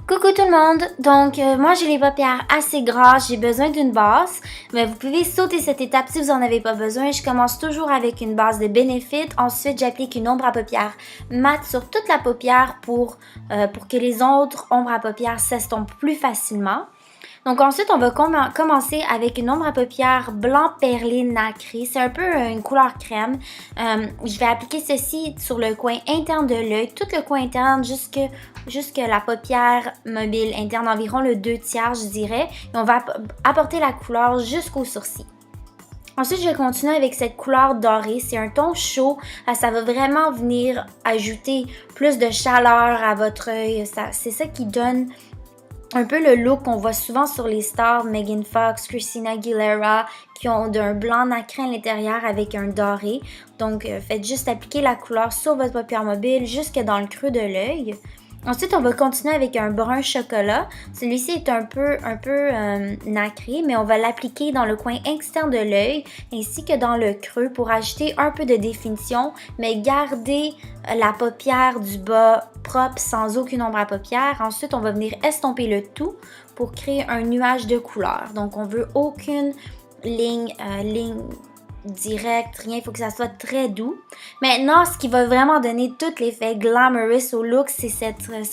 Coucou tout le monde! Donc, moi j'ai les paupières assez grasses, j'ai besoin d'une base, mais vous pouvez sauter cette étape si vous n'en avez pas besoin. Je commence toujours avec une base de Benefit, ensuite j'applique une ombre à paupières mat sur toute la paupière pour que les autres ombres à paupières s'estompent plus facilement. Donc ensuite, on va commencer avec une ombre à paupières blanc perlé nacré. C'est un peu une couleur crème. Je vais appliquer ceci sur le coin interne de l'œil, tout le coin interne jusque la paupière mobile interne, environ le 2/3 je dirais. Et on va apporter la couleur jusqu'au sourcil. Ensuite, je vais continuer avec cette couleur dorée. C'est un ton chaud. Ça va vraiment venir ajouter plus de chaleur à votre œil. C'est ça qui donne un peu le look qu'on voit souvent sur les stars, Megan Fox, Christina Aguilera, qui ont un blanc nacré à l'intérieur avec un doré. Donc, faites juste appliquer la couleur sur votre paupière mobile jusque dans le creux de l'œil. Ensuite, on va continuer avec un brun chocolat. Celui-ci est un peu nacré, mais on va l'appliquer dans le coin externe de l'œil ainsi que dans le creux pour ajouter un peu de définition, mais garder la paupière du bas propre sans aucune ombre à paupières. Ensuite, on va venir estomper le tout pour créer un nuage de couleur. Donc, on veut aucune ligne direct, rien, il faut que ça soit très doux. Maintenant, ce qui va vraiment donner tout l'effet glamorous au look, c'est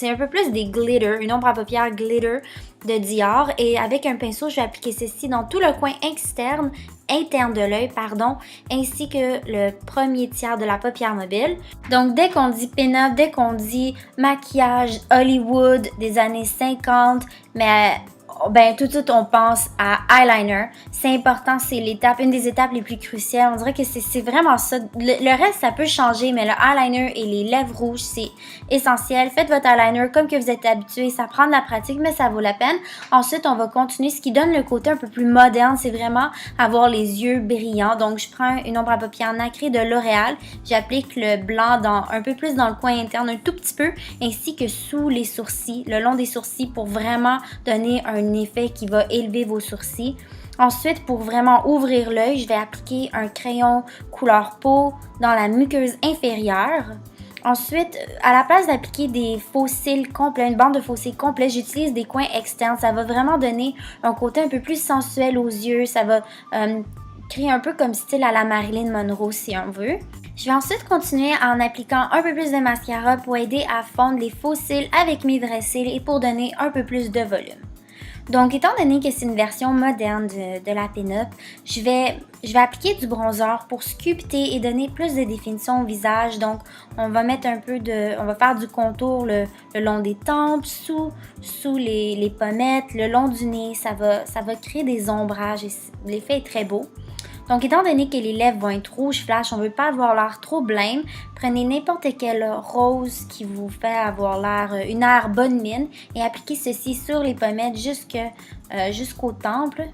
un peu plus des glitter, une ombre à paupières glitter de Dior. Et avec un pinceau, je vais appliquer ceci dans tout le coin interne de l'œil, ainsi que le premier tiers de la paupière mobile. Donc, dès qu'on dit pin-up, dès qu'on dit maquillage Hollywood des années 50, mais tout de suite, on pense à eyeliner. C'est important, c'est une des étapes les plus cruciales. On dirait que c'est vraiment ça. Le reste, ça peut changer, mais le eyeliner et les lèvres rouges, c'est essentiel. Faites votre eyeliner comme que vous êtes habitué. Ça prend de la pratique, mais ça vaut la peine. Ensuite, on va continuer. Ce qui donne le côté un peu plus moderne, c'est vraiment avoir les yeux brillants. Donc, je prends une ombre à paupières nacrée de L'Oréal. J'applique le blanc un peu plus dans le coin interne, un tout petit peu, ainsi que sous les sourcils, le long des sourcils, pour vraiment donner un effet qui va élever vos sourcils. Ensuite, pour vraiment ouvrir l'œil, je vais appliquer un crayon couleur peau dans la muqueuse inférieure. Ensuite, à la place d'appliquer des faux cils complets, une bande de faux cils complets, j'utilise des coins externes. Ça va vraiment donner un côté un peu plus sensuel aux yeux. Ça va créer un peu comme style à la Marilyn Monroe si on veut. Je vais ensuite continuer en appliquant un peu plus de mascara pour aider à fondre les faux cils avec mes vrais cils et pour donner un peu plus de volume. Donc, étant donné que c'est une version moderne de la pin-up, je vais appliquer du bronzer pour sculpter et donner plus de définition au visage. Donc, on va mettre on va faire du contour le long des tempes, sous les pommettes, le long du nez. Ça va créer des ombrages et l'effet est très beau. Donc, étant donné que les lèvres vont être rouges flash, on ne veut pas avoir l'air trop blême. Prenez n'importe quel rose qui vous fait avoir une air bonne mine et appliquez ceci sur les pommettes jusqu'au temple.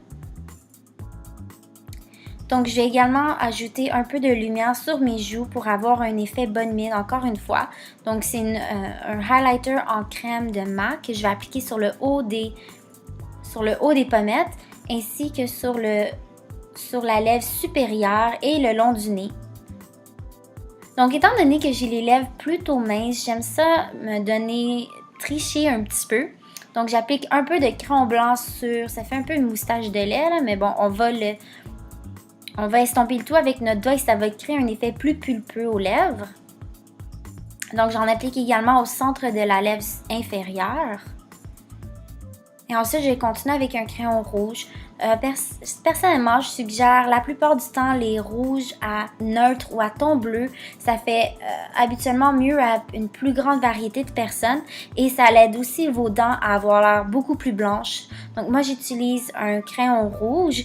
Donc, je vais également ajouter un peu de lumière sur mes joues pour avoir un effet bonne mine, encore une fois. Donc, c'est un highlighter en crème de MAC que je vais appliquer sur le haut des pommettes ainsi que sur la lèvre supérieure et le long du nez. Donc, étant donné que j'ai les lèvres plutôt minces, j'aime ça tricher un petit peu. Donc, j'applique un peu de crayon blanc ça fait un peu une moustache de lait, là, mais bon, on va estomper le tout avec notre doigt et ça va créer un effet plus pulpeux aux lèvres. Donc, j'en applique également au centre de la lèvre inférieure. Et ensuite, je vais continuer avec un crayon rouge. Personnellement, je suggère la plupart du temps les rouges à neutre ou à ton bleu. Ça fait habituellement mieux à une plus grande variété de personnes et ça l'aide aussi vos dents à avoir l'air beaucoup plus blanches. Donc moi, j'utilise un crayon rouge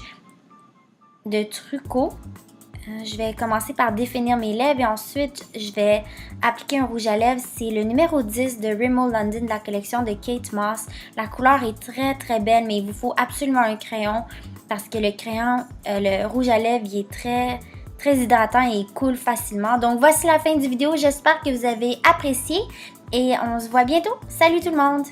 de Truco. Je vais commencer par définir mes lèvres et ensuite je vais appliquer un rouge à lèvres. C'est le numéro 10 de Rimmel London de la collection de Kate Moss. La couleur est très très belle, mais il vous faut absolument un crayon parce que le rouge à lèvres il est très très hydratant et il coule facilement. Donc voici la fin du vidéo. J'espère que vous avez apprécié. et on se voit bientôt. Salut tout le monde!